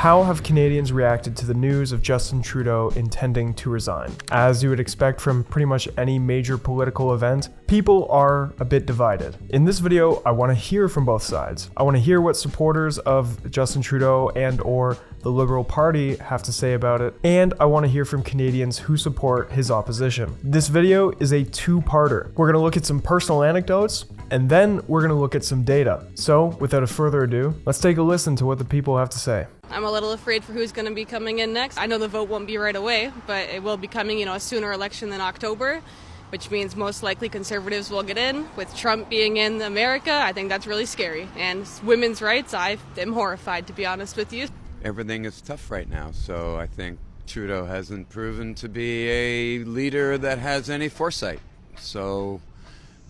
How have Canadians reacted to the news of Justin Trudeau intending to resign? As you would expect from pretty much any major political event, people are a bit divided. In this video, I want to hear from both sides. I want to hear what supporters of Justin Trudeau and/or the Liberal Party have to say about it, and I want to hear from Canadians who support his opposition. This video is a two-parter. We're going to look at some personal anecdotes, and then we're going to look at some data. So, without further ado, let's take a listen to what the people have to say. I'm a little afraid for who's going to be coming in next. I know the vote won't be right away, but it will be coming, a sooner election than October, which means most likely Conservatives will get in. With Trump being in America, I think that's really scary. And women's rights, I am horrified, to be honest with you. Everything is tough right now, so I think Trudeau hasn't proven to be a leader that has any foresight. So,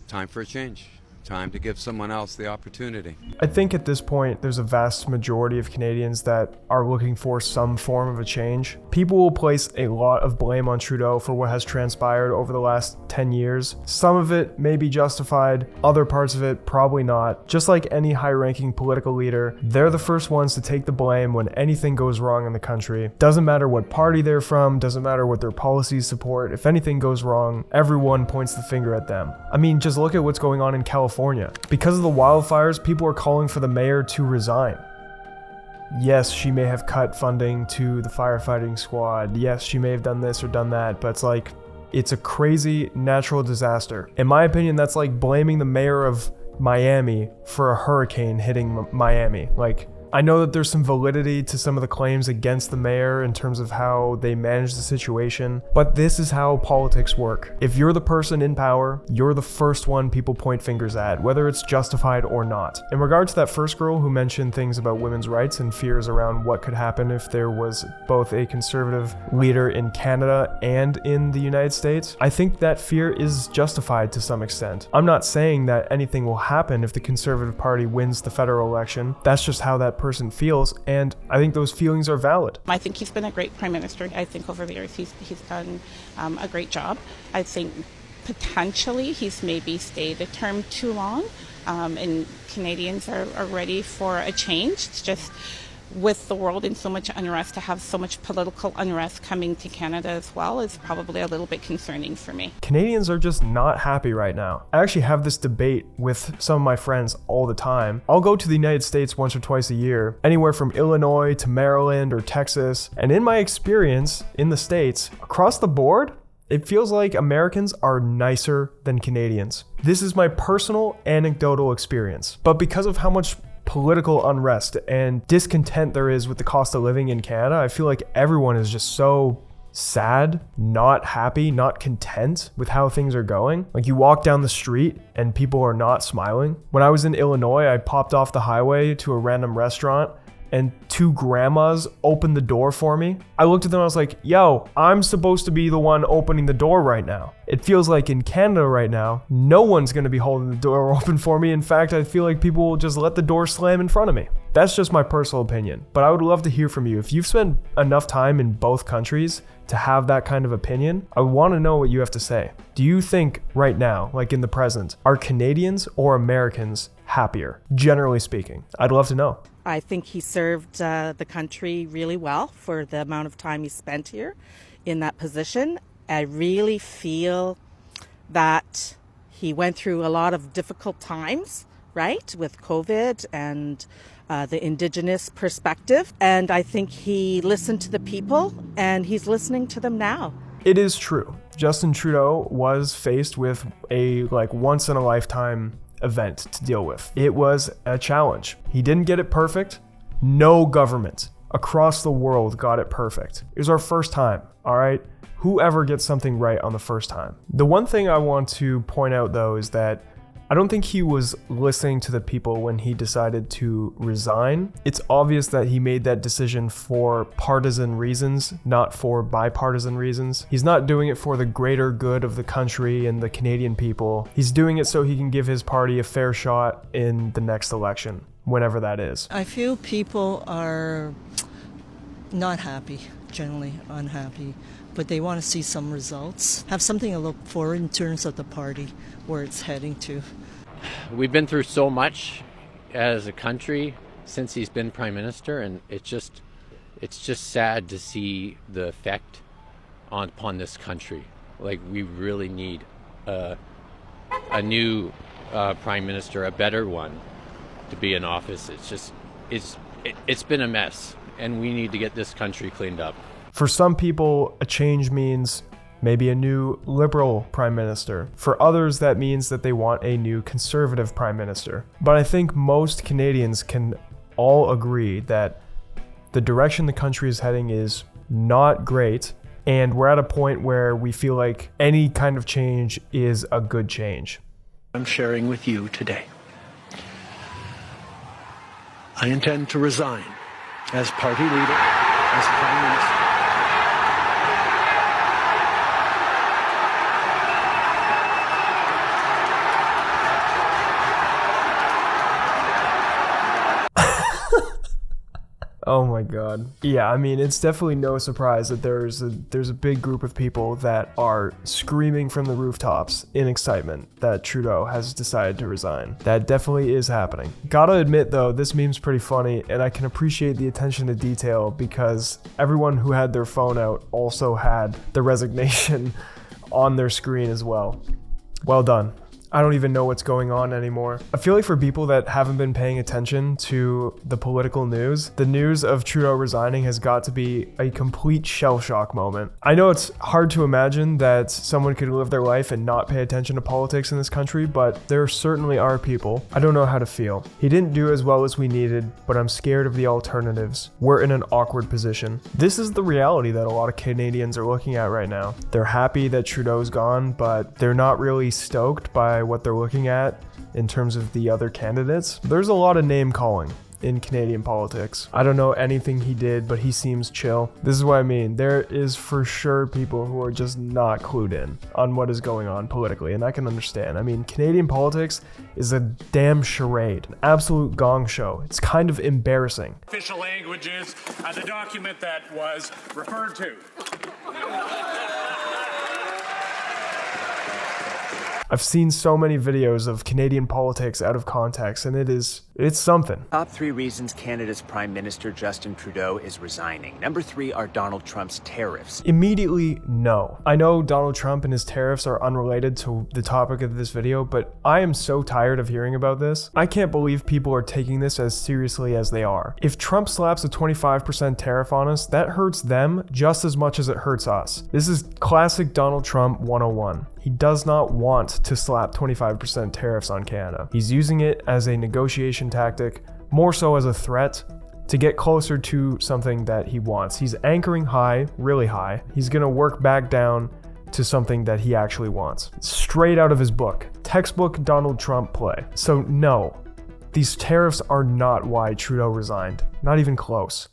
time for a change. Time to give someone else the opportunity. I think at this point, there's a vast majority of Canadians that are looking for some form of a change. People will place a lot of blame on Trudeau for what has transpired over the last 10 years. Some of it may be justified, other parts of it probably not. Just like any high-ranking political leader, they're the first ones to take the blame when anything goes wrong in the country. Doesn't matter what party they're from, doesn't matter what their policies support. If anything goes wrong, everyone points the finger at them. I mean, just look at what's going on in California. Because of the wildfires, people are calling for the mayor to resign. Yes, she may have cut funding to the firefighting squad. Yes, she may have done this or done that, but it's a crazy natural disaster. In my opinion, that's like blaming the mayor of Miami for a hurricane hitting Miami. I know that there's some validity to some of the claims against the mayor in terms of how they manage the situation, but this is how politics work. If you're the person in power, you're the first one people point fingers at, whether it's justified or not. In regard to that first girl who mentioned things about women's rights and fears around what could happen if there was both a conservative leader in Canada and in the United States, I think that fear is justified to some extent. I'm not saying that anything will happen if the Conservative Party wins the federal election. That's just how that person feels, and I think those feelings are valid. I think he's been a great prime minister. I think over the years he's done a great job. I think potentially he's maybe stayed a term too long, and Canadians are ready for a change. It's just with the world in so much unrest, to have so much political unrest coming to Canada as well is probably a little bit concerning for me. Canadians are just not happy right now. I actually have this debate with some of my friends all the time. I'll go to the United States once or twice a year, anywhere from Illinois to Maryland or Texas, and in my experience in the States, across the board, it feels like Americans are nicer than Canadians. This is my personal anecdotal experience, but because of how much political unrest and discontent there is with the cost of living in Canada, I feel like everyone is just so sad, not happy, not content with how things are going. You walk down the street and people are not smiling. When I was in Illinois, I popped off the highway to a random restaurant and two grandmas opened the door for me. I looked at them, I was like, yo, I'm supposed to be the one opening the door right now. It feels like in Canada right now, no one's gonna be holding the door open for me. In fact, I feel like people will just let the door slam in front of me. That's just my personal opinion, but I would love to hear from you. If you've spent enough time in both countries to have that kind of opinion, I want to know what you have to say. Do you think right now, like in the present, are Canadians or Americans happier, generally speaking? I'd love to know. I think he served the country really well for the amount of time he spent here in that position. I really feel that he went through a lot of difficult times, right, with COVID and the Indigenous perspective. And I think he listened to the people, and he's listening to them now. It is true. Justin Trudeau was faced with a once-in-a-lifetime event to deal with. It was a challenge. He didn't get it perfect. No government across the world got it perfect. It was our first time, all right? Whoever gets something right on the first time. The one thing I want to point out, though, is that I don't think he was listening to the people when he decided to resign. It's obvious that he made that decision for partisan reasons, not for bipartisan reasons. He's not doing it for the greater good of the country and the Canadian people. He's doing it so he can give his party a fair shot in the next election, whenever that is. I feel people are not happy, generally unhappy, but they want to see some results, have something to look for in terms of the party, where it's heading to. We've been through so much as a country since he's been prime minister, and it's just It's just sad to see the effect upon this country. Like, we really need a new prime minister, a better one, to be in office. It's been a mess, and we need to get this country cleaned up. For some people, a change means maybe a new liberal prime minister. For others, that means that they want a new conservative prime minister. But I think most Canadians can all agree that the direction the country is heading is not great, and we're at a point where we feel like any kind of change is a good change. I'm sharing with you today. I intend to resign as party leader, as prime minister. Oh my god. Yeah, I mean, it's definitely no surprise that there's a big group of people that are screaming from the rooftops in excitement that Trudeau has decided to resign. That definitely is happening. Gotta admit though, this meme's pretty funny, and I can appreciate the attention to detail because everyone who had their phone out also had the resignation on their screen as well. Well done. I don't even know what's going on anymore. I feel like for people that haven't been paying attention to the political news, the news of Trudeau resigning has got to be a complete shell shock moment. I know it's hard to imagine that someone could live their life and not pay attention to politics in this country, but there certainly are people. I don't know how to feel. He didn't do as well as we needed, but I'm scared of the alternatives. We're in an awkward position. This is the reality that a lot of Canadians are looking at right now. They're happy that Trudeau's gone, but they're not really stoked by what they're looking at in terms of the other candidates. There's a lot of name calling in Canadian politics. I don't know anything he did, but he seems chill. This is what I mean. There is for sure people who are just not clued in on what is going on politically, and I can understand. I mean, Canadian politics is a damn charade, an absolute gong show. It's kind of embarrassing. Official languages, the document that was referred to. I've seen so many videos of Canadian politics out of context, and it's something. Top 3 reasons Canada's Prime Minister Justin Trudeau is resigning. Number 3 are Donald Trump's tariffs. Immediately, no. I know Donald Trump and his tariffs are unrelated to the topic of this video, but I am so tired of hearing about this. I can't believe people are taking this as seriously as they are. If Trump slaps a 25% tariff on us, that hurts them just as much as it hurts us. This is classic Donald Trump 101. He does not want to slap 25% tariffs on Canada. He's using it as a negotiation tactic, more so as a threat to get closer to something that he wants. He's anchoring high, really high. He's gonna work back down to something that he actually wants. Straight out of his book. Textbook Donald Trump play. So no, these tariffs are not why Trudeau resigned. Not even close.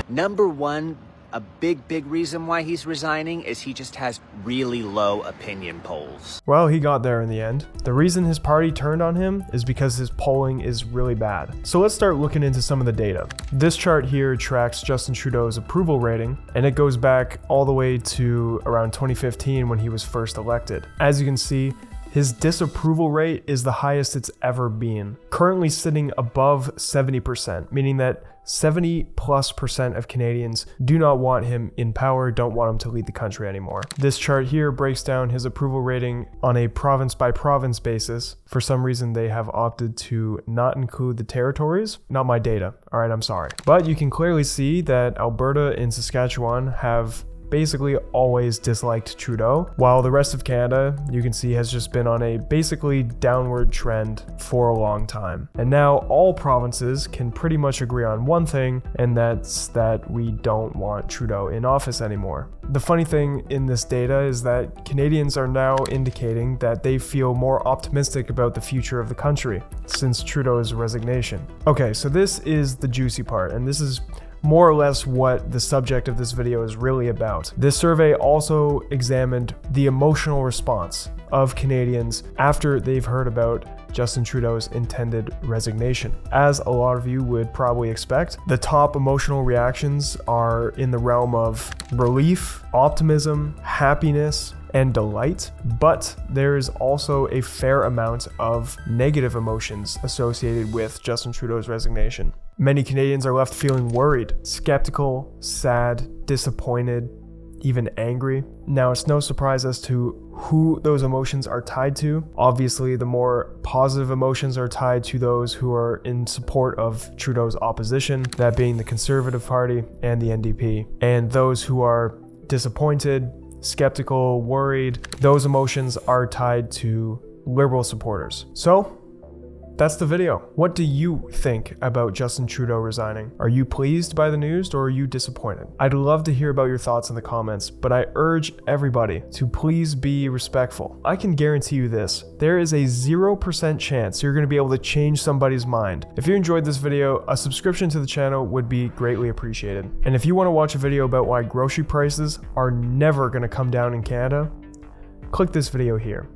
Number 1, a big reason why he's resigning is he just has really low opinion polls. Well, he got there in the end. The reason his party turned on him is because his polling is really bad. So let's start looking into some of the data. This chart here tracks Justin Trudeau's approval rating, and it goes back all the way to around 2015 when he was first elected. As you can see, his disapproval rate is the highest it's ever been, currently sitting above 70%, meaning that 70+% of Canadians do not want him in power, don't want him to lead the country anymore. This chart here breaks down his approval rating on a province by province basis. For some reason, they have opted to not include the territories. Not my data. All right, I'm sorry. But you can clearly see that Alberta and Saskatchewan have basically always disliked Trudeau, while the rest of Canada, you can see, has just been on a basically downward trend for a long time. And now all provinces can pretty much agree on one thing, and that's that we don't want Trudeau in office anymore. The funny thing in this data is that Canadians are now indicating that they feel more optimistic about the future of the country since Trudeau's resignation. Okay, so this is the juicy part, and this is more or less what the subject of this video is really about. This survey also examined the emotional response of Canadians after they've heard about Justin Trudeau's intended resignation. As a lot of you would probably expect, the top emotional reactions are in the realm of relief, optimism, happiness, and delight, but there is also a fair amount of negative emotions associated with Justin Trudeau's resignation. Many Canadians are left feeling worried, skeptical, sad, disappointed, even angry. Now, it's no surprise as to who those emotions are tied to. Obviously, the more positive emotions are tied to those who are in support of Trudeau's opposition, that being the Conservative Party and the NDP. And those who are disappointed, skeptical, worried, those emotions are tied to Liberal supporters. So, that's the video. What do you think about Justin Trudeau resigning? Are you pleased by the news or are you disappointed? I'd love to hear about your thoughts in the comments, but I urge everybody to please be respectful. I can guarantee you this, there is a 0% chance you're going to be able to change somebody's mind. If you enjoyed this video, a subscription to the channel would be greatly appreciated. And if you want to watch a video about why grocery prices are never going to come down in Canada, click this video here.